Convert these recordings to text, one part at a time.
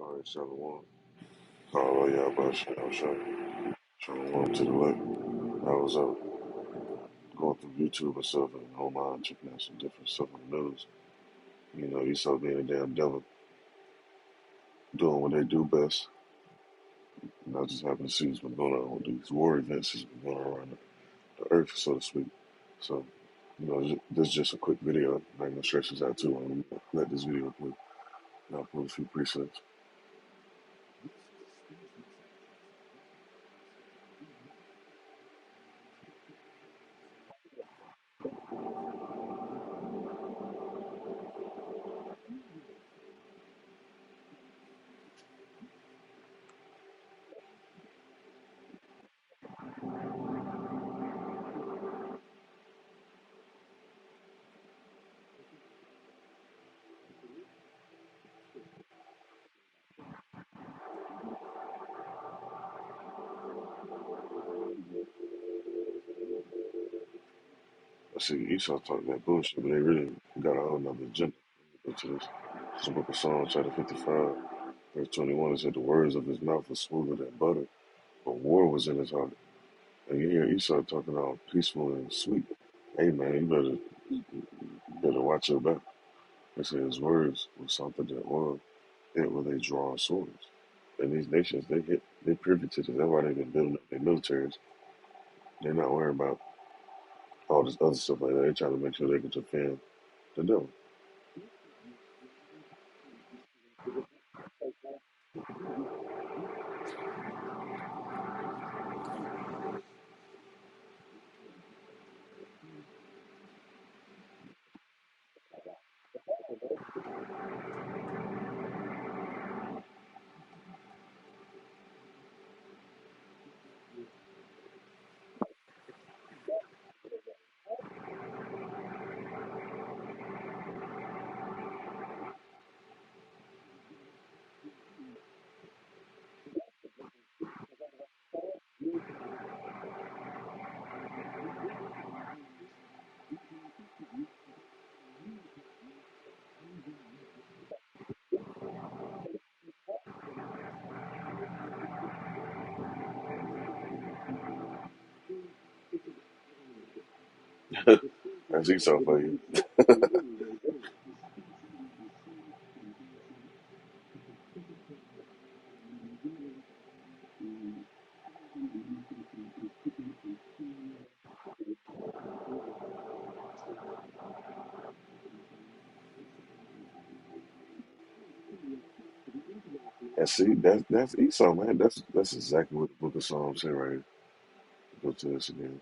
All right, Shalom. Oh, yeah, but Shalom to the left. I was going through YouTube and stuff and online checking out some different stuff on the news. You know, Esau being a damn devil, doing what they do best. And I just happen to see what's been going on with these war events that's been going on around the earth, so to speak. So, this is just a quick video. I'm not going to stretch this out too long. Let this video play. And I'll put a few presets. I see Esau talking that bullshit, but they really got a whole nother agenda. Go to this. It's the book of Psalms, chapter 55, verse 21. It said, "The words of his mouth were smoother than butter, but war was in his heart." And you hear Esau talking all peaceful and sweet. Hey, man, you better watch your back. They said his words were something that oil, hit where they draw swords. And these nations, they privy to this. That's why they've been building up their militaries. They're not worrying about all this other stuff like that. They're trying to make sure they can defend the devil. That's Esau for you. And see, that's Esau, man. That's exactly what the book of Psalms said right here. Go to this again.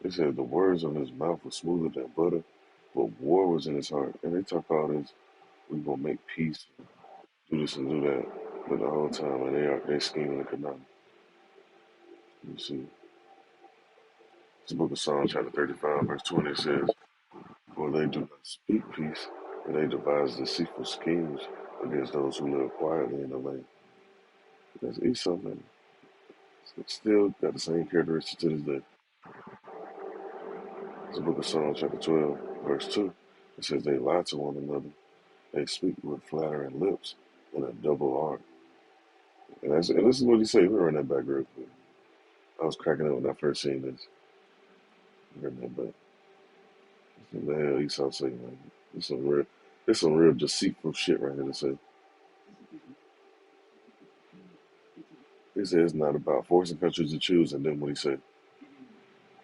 It said the words of his mouth were smoother than butter, but war was in his heart. And they talk all this, we gonna make peace, do this and do that. But the whole time, and they scheming and conniving. You see, it's the book of Psalms, chapter 35, verse 20 says, "For they do not speak peace, and they devise deceitful schemes against those who live quietly in the land." That's Esau, man. It's still got the same characteristics to this day. It's the book of Psalms, chapter 12, verse 2. It says, "They lie to one another. They speak with flattering lips and a double art." And this is what he said. We run that back real quick. I was cracking up when I first seen this. Run that back. What the hell Esau say, man? This some real deceitful shit right here to say. He said it's not about forcing countries to choose, and then what he said,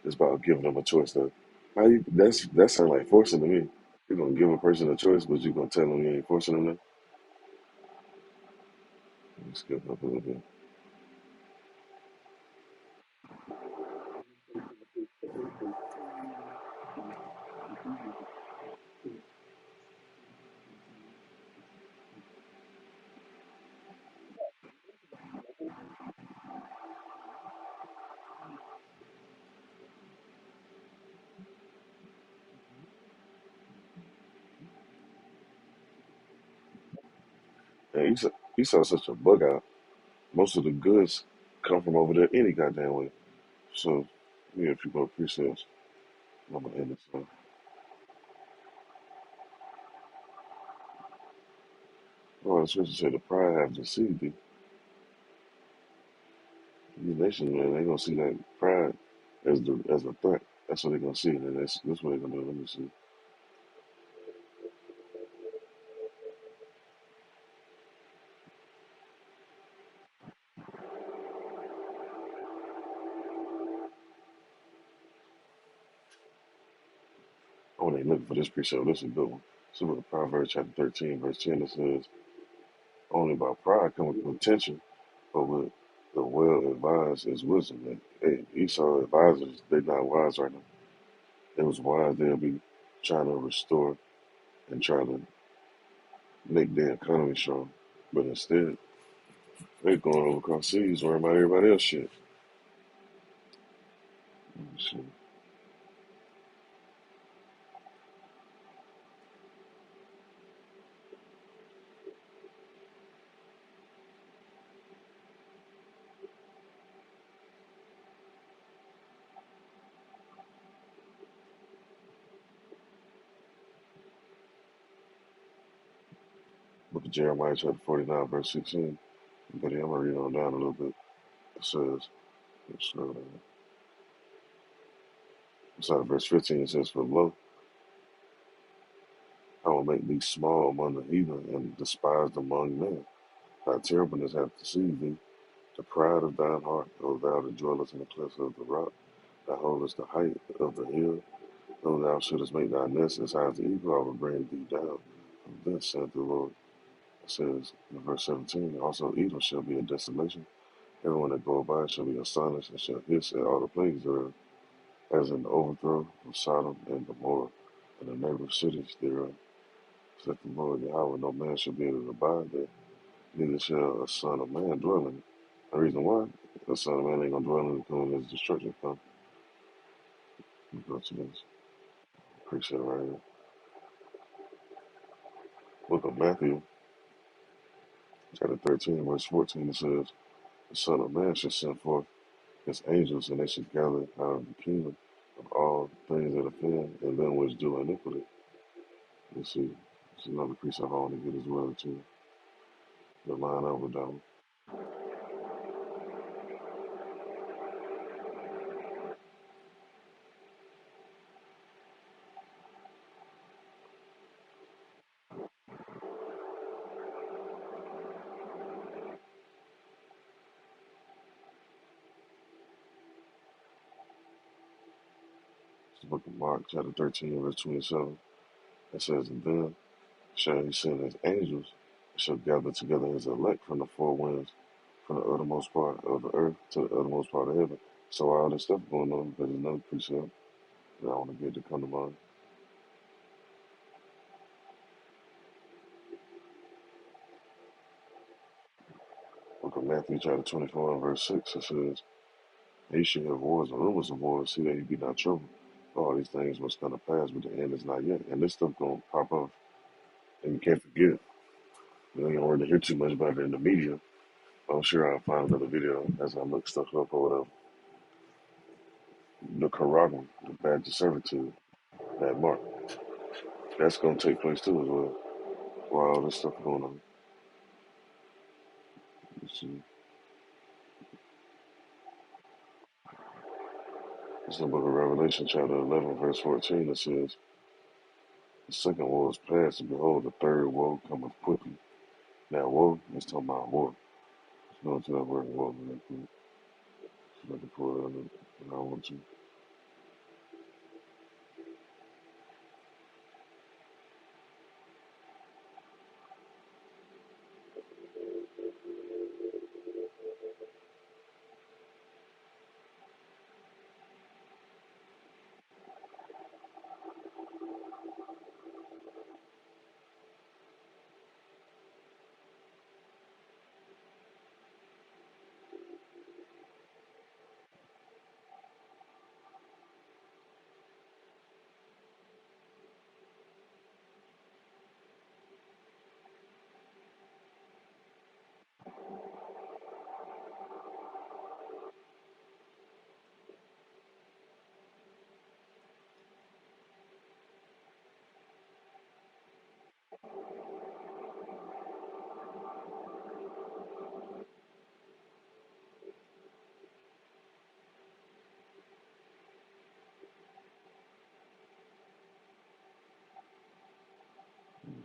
it's about giving them a choice. Though, that sound like forcing to me. You're gonna give a person a choice, but you're gonna tell them you ain't forcing them. Let's skip up a little bit. And Esau's such a bug out. Most of the goods come from over there any goddamn way. So, yeah, if you go pre-sales, I'm gonna end this one. All right. the scripture said the pride have deceived thee. These nations, man, they gonna see that pride as a threat. That's what they're gonna see, and that's what they're gonna do. Let me see. Oh, they looking for this precept. This is a good one. So with Proverbs chapter 13, verse 10, it says, only by pride cometh contention, but with the well advised is wisdom. And hey, Esau advisors, they're not wise right now. They was wise, they'll be trying to restore and try to make their economy strong. But instead, they're going over across seas worrying about everybody else shit. Let me see. Book of Jeremiah chapter 49, verse 16. But I'm gonna read on down a little bit. It says, verse 15, it says, for lo, I will make thee small among the heathen and despised among men. Thy terribleness hath deceived thee, the pride of thine heart, O thou that dwellest in the clefts of the rock, that holdest the height of the hill. Though thou shouldest make thy nest as high as the eagle, I will bring thee down from thence, saith the Lord. It says in verse 17, also Edom shall be a desolation. Everyone that goeth by shall be astonished and shall hiss at all the plagues thereof, as in the overthrow of Sodom and Gomorrah, and the neighboring cities thereof. Saith the Lord Yahweh, no man shall be able to abide there, neither shall a son of man dwell in it. The reason why, the son of man ain't gonna dwell in it when his destruction comes. Let me go to this. Appreciate it right here. Book of Matthew, chapter 13, verse 14, it says, the Son of Man shall send forth his angels, and they shall gather out of the kingdom of all things that offend, and them which do iniquity. You see, it's another precept I want to get as well, too. The line up with that one. It's the book of Mark, chapter 13, verse 27. It says, and then shall he send his angels, and shall gather together his elect from the four winds, from the uttermost part of the earth to the uttermost part of heaven. So all this stuff going on, there's another precept that I want to get to come to mind. Book of Matthew, chapter 24, verse 6, it says, he shall have wars and rumors of wars, see that he be not troubled. All these things must come to pass, but the end is not yet. And this stuff gonna pop off. And you can't forget, you don't want to hear too much about it in the media. I'm sure I'll find another video as I look stuff up or whatever. Nicaragua, the badge of servitude, that mark. That's gonna take place too as well. While all this stuff going on. You see. It's in the book of Revelation, chapter 11, verse 14. It says, the second woe is past, and behold, the third woe cometh quickly. Now, woe is talking about war. Let's go into that word woe real quick. So I can pull it up if I want to.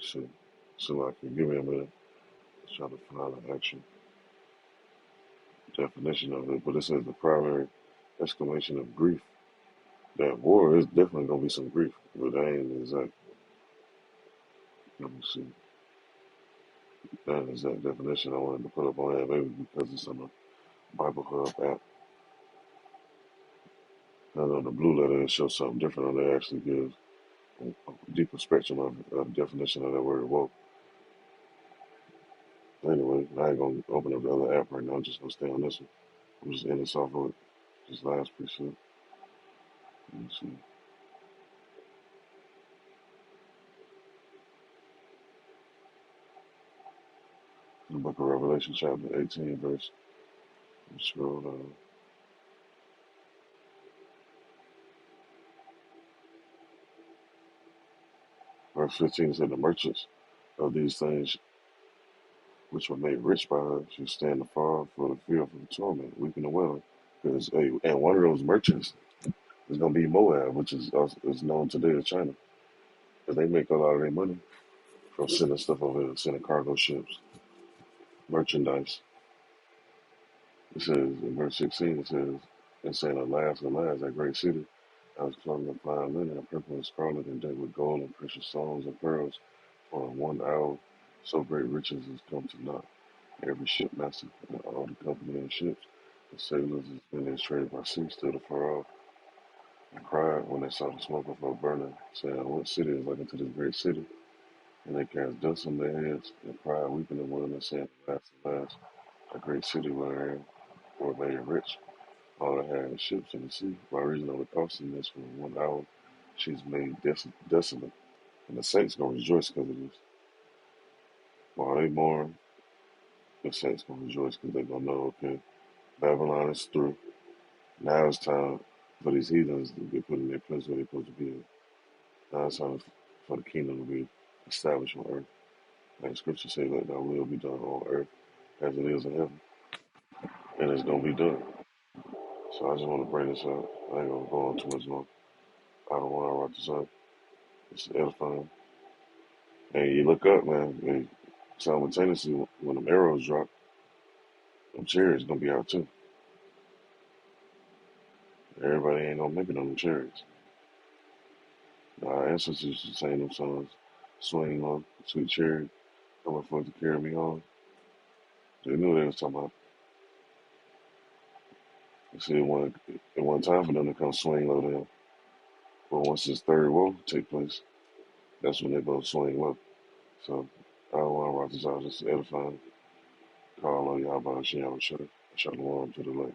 See, so I can give me a minute. Try to find an actual definition of it, but it says the primary exclamation of grief. That war is definitely gonna be some grief, but that ain't exact. Let me see. That ain't exact definition I wanted to put up on that, maybe because it's on the Bible Hub app. I know the blue letter it shows something different on there. Actually gives a deeper spectrum of definition of that word woke. Anyway, I ain't gonna open up the other app right now. I'm just gonna stay on this one. I'm just ending this off with this last precept. Let me see. The book of Revelation, chapter 18, verse. Scroll down. Verse 15 said, the merchants of these things which were made rich by her should stand afar for the fear of the torment, weeping and wailing. Because, hey, and one of those merchants is going to be Moab, which is known today as China. Because they make a lot of their money from sending stuff over there, sending cargo ships, merchandise. It says in verse 16, it says, and saying, alas, alas, that great city, I was clothed in fine linen, and purple and scarlet, and decked with gold and precious stones and pearls. For in 1 hour, so great riches has come to naught. Every shipmaster and all the company of ships, the sailors has been in trade by sea, stood afar off, and cried when they saw the smoke of her burning, saying, what city is like unto this great city? And they cast dust on their heads, and cried, weeping and wailing, saying, alas, alas, a great city wherein were made rich. All that had ships in the sea, by reason of the costliness for 1 hour, she's made desolate. And the saints gonna rejoice because of this. While they mourn, the saints gonna rejoice because they gonna know, okay, Babylon is through. Now it's time for these heathens to be put in their place where they're supposed to be at. Now it's time for the kingdom to be established on earth. Like scripture say, let thy will be done on earth as it is in heaven. And it's gonna be done. So I just want to bring this up. I ain't gonna go on too much more. I don't want to write this up. It's edifying. And you look up, man, and simultaneously when them arrows drop, them chariots gonna be out too. Everybody ain't gonna make it on them chariots. Our ancestors used to sing them songs, swing on sweet chariot, coming forth to carry me home. They knew what they was talking about. You see, it one time for them to come swing low down. But once this third woe take place, that's when they both swing low. So I don't want to rock this out, just edifying. Call on y'all about Shalom to the light.